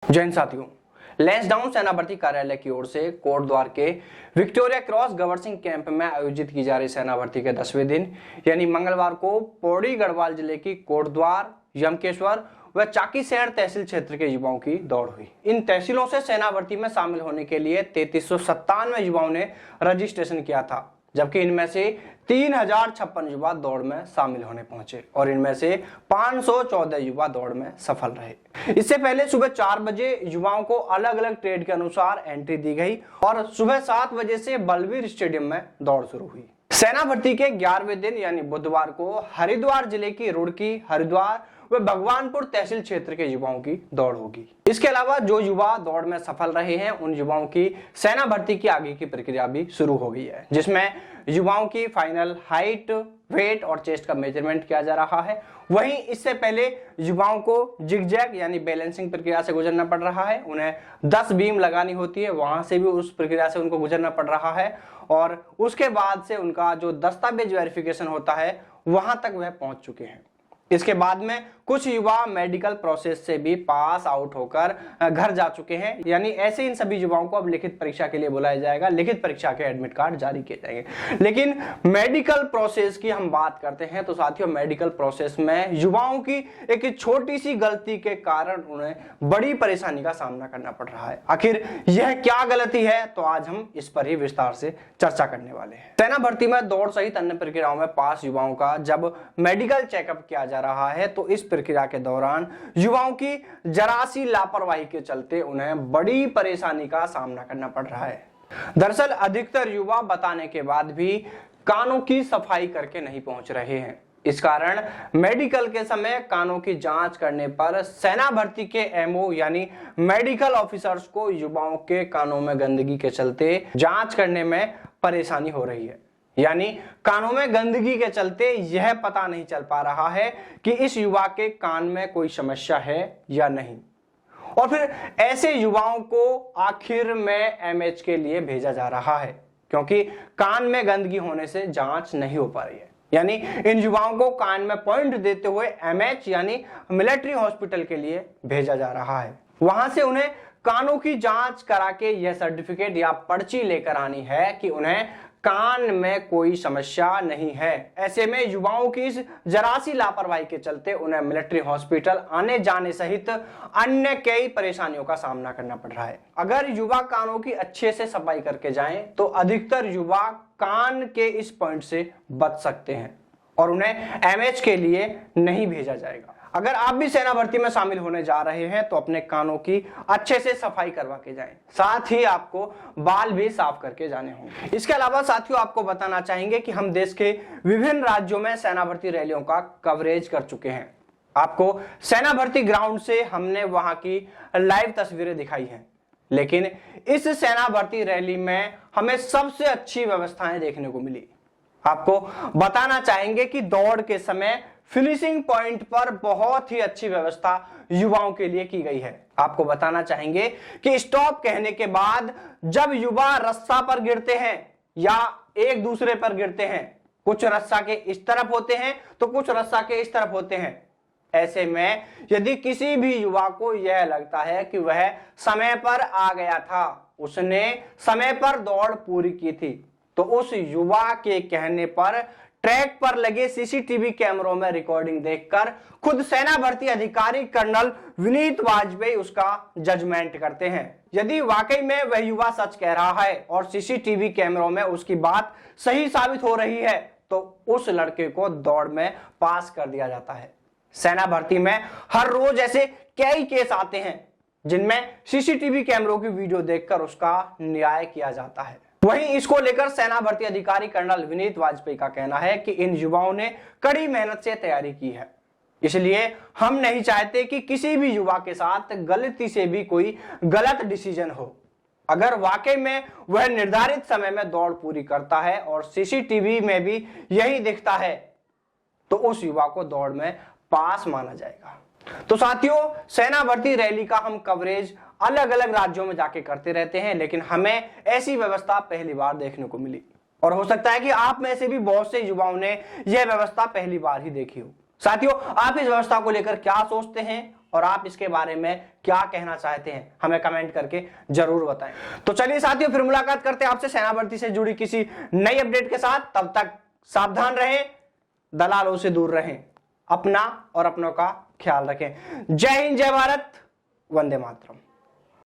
जय हिंद साथियों, लैंसडाउन सेना भर्ती कार्यालय की ओर से कोटद्वार के विक्टोरिया क्रॉस गबर सिंह कैंप में आयोजित की जा रही सेना भर्ती के 10वें दिन यानी मंगलवार को पौड़ी गढ़वाल जिले की कोटद्वार, यमकेश्वर व चाकीसैंण तहसील क्षेत्र के युवाओं की दौड़ हुई। इन तहसीलों से सेना भर्ती में शामिल होने के लिए 3397 युवाओं ने रजिस्ट्रेशन किया था, जबकि इनमें से 3056 युवा दौड़ में शामिल होने पहुंचे और इनमें से 514 युवा दौड़ में सफल रहे। इससे पहले सुबह 4 बजे युवाओं को अलग अलग ट्रेड के अनुसार एंट्री दी गई और सुबह 7 बजे से बलबीर स्टेडियम में दौड़ शुरू हुई। सेना भर्ती के 11वें दिन यानी बुधवार को हरिद्वार जिले की रुड़की, हरिद्वार व भगवानपुर तहसील क्षेत्र के युवाओं की दौड़ होगी। इसके अलावा जो युवा दौड़ में सफल रहे हैं उन युवाओं की सेना भर्ती की आगे की प्रक्रिया भी शुरू हो गई है, जिसमें युवाओं की फाइनल हाइट, वेट और चेस्ट का मेजरमेंट किया जा रहा है। वहीं इससे पहले युवाओं को जिगजैग यानी बैलेंसिंग प्रक्रिया से गुजरना पड़ रहा है। उन्हें 10 बीम लगानी होती है, वहां से भी उस प्रक्रिया से उनको गुजरना पड़ रहा है और उसके बाद से उनका जो दस्तावेज वेरिफिकेशन होता है वहां तक वह पहुंच चुके हैं। इसके बाद में कुछ युवा मेडिकल प्रोसेस से भी पास आउट होकर घर जा चुके हैं, यानी ऐसे इन सभी युवाओं को अब लिखित परीक्षा के लिए बुलाया जाएगा। लिखित परीक्षा के एडमिट कार्ड जारी किए जाएंगे। लेकिन मेडिकल प्रोसेस की हम बात करते हैं तो साथियों, मेडिकल प्रोसेस में युवाओं की एक छोटी सी गलती के कारण उन्हें बड़ी परेशानी का सामना करना पड़ रहा है। आखिर यह क्या गलती है, तो आज हम इस पर ही विस्तार से चर्चा करने वाले हैं। सेना भर्ती में दौड़ सहित अन्य प्रक्रियाओं में पास युवाओं का जब मेडिकल चेकअप किया जा रहा है तो इस प्रक्रिया के दौरान युवाओं की जरा सी लापरवाही के चलते उन्हें बड़ी परेशानी का सामना करना पड़ रहा है। दरअसल अधिकतर युवा बताने के बाद भी कानों की सफाई करके नहीं पहुंच रहे हैं। इस कारण मेडिकल के समय कानों की जांच करने पर सेना भर्ती के एमओ यानी मेडिकल ऑफिसर्स को युवाओं के कानों में गंदगी के चलते जांच करने में परेशानी हो रही है। यानी कानों में गंदगी के चलते यह पता नहीं चल पा रहा है कि इस युवा के कान में कोई समस्या है या नहीं, और फिर ऐसे युवाओं को आखिर में एमएच के लिए भेजा जा रहा है क्योंकि कान में गंदगी होने से जांच नहीं हो पा रही है। यानी इन युवाओं को कान में पॉइंट देते हुए एमएच यानी मिलिट्री हॉस्पिटल के लिए भेजा जा रहा है। वहां से उन्हें कानों की जांच करा के यह सर्टिफिकेट या पर्ची लेकर आनी है कि उन्हें कान में कोई समस्या नहीं है। ऐसे में युवाओं की इस जरा सी लापरवाही के चलते उन्हें मिलिट्री हॉस्पिटल आने जाने सहित अन्य कई परेशानियों का सामना करना पड़ रहा है। अगर युवा कानों की अच्छे से सफाई करके जाएं तो अधिकतर युवा कान के इस पॉइंट से बच सकते हैं और उन्हें एमएच के लिए नहीं भेजा जाएगा। अगर आप भी सेना भर्ती में शामिल होने जा रहे हैं तो अपने कानों की अच्छे से सफाई करवा के जाएं। साथ ही आपको बाल भी साफ करके जाने होंगे। इसके अलावा साथियों, आपको बताना चाहेंगे कि हम देश के विभिन्न राज्यों में सेना भर्ती रैलियों का कवरेज कर चुके हैं। आपको सेना भर्ती ग्राउंड से हमने वहां की लाइव तस्वीरें दिखाई हैं, लेकिन इस सेना भर्ती रैली में हमें सबसे अच्छी व्यवस्थाएं देखने को मिली। आपको बताना चाहेंगे कि दौड़ के समय फिनिशिंग पॉइंट पर बहुत ही अच्छी व्यवस्था युवाओं के लिए की गई है। आपको बताना चाहेंगे कि स्टॉप कहने के बाद जब युवा रस्सा पर गिरते हैं या एक दूसरे पर गिरते हैं, कुछ रस्सा के इस तरफ होते हैं तो कुछ रस्सा के इस तरफ होते हैं। ऐसे में यदि किसी भी युवा को यह लगता है कि वह समय पर आ गया था, उसने समय पर दौड़ पूरी की थी, तो उस युवा के कहने पर ट्रैक पर लगे सीसीटीवी कैमरों में रिकॉर्डिंग देखकर खुद सेना भर्ती अधिकारी कर्नल विनीत वाजपेयी उसका जजमेंट करते हैं। यदि वाकई में वह युवा सच कह रहा है और सीसीटीवी कैमरों में उसकी बात सही साबित हो रही है तो उस लड़के को दौड़ में पास कर दिया जाता है। सेना भर्ती में हर रोज ऐसे कई केस आते हैं जिनमें सीसीटीवी कैमरों की वीडियो देखकर उसका न्याय किया जाता है। वहीं इसको लेकर सेना भर्ती अधिकारी कर्नल विनीत वाजपेयी का कहना है कि इन युवाओं ने कड़ी मेहनत से तैयारी की है, इसलिए हम नहीं चाहते कि किसी भी युवा के साथ गलती से भी कोई गलत डिसीजन हो। अगर वाकई में वह निर्धारित समय में दौड़ पूरी करता है और सीसीटीवी में भी यही दिखता है तो उस युवा को दौड़ में पास माना जाएगा। तो साथियों, सेना भर्ती रैली का हम कवरेज अलग अलग राज्यों में जाके करते रहते हैं, लेकिन हमें ऐसी व्यवस्था पहली बार देखने को मिली और हो सकता है कि आप में से भी बहुत से युवाओं ने यह व्यवस्था पहली बार ही देखी हो। साथियों, आप इस व्यवस्था को लेकर क्या सोचते हैं और आप इसके बारे में क्या कहना चाहते हैं हमें कमेंट करके जरूर बताएं। तो चलिए साथियों, फिर मुलाकात करते हैं आपसे सेना भर्ती से जुड़ी किसी नई अपडेट के साथ। तब तक सावधान रहें, दलालों से दूर रहें, अपना और अपनों का ख्याल रखें। जय हिंद, जय भारत, वंदे मातरम।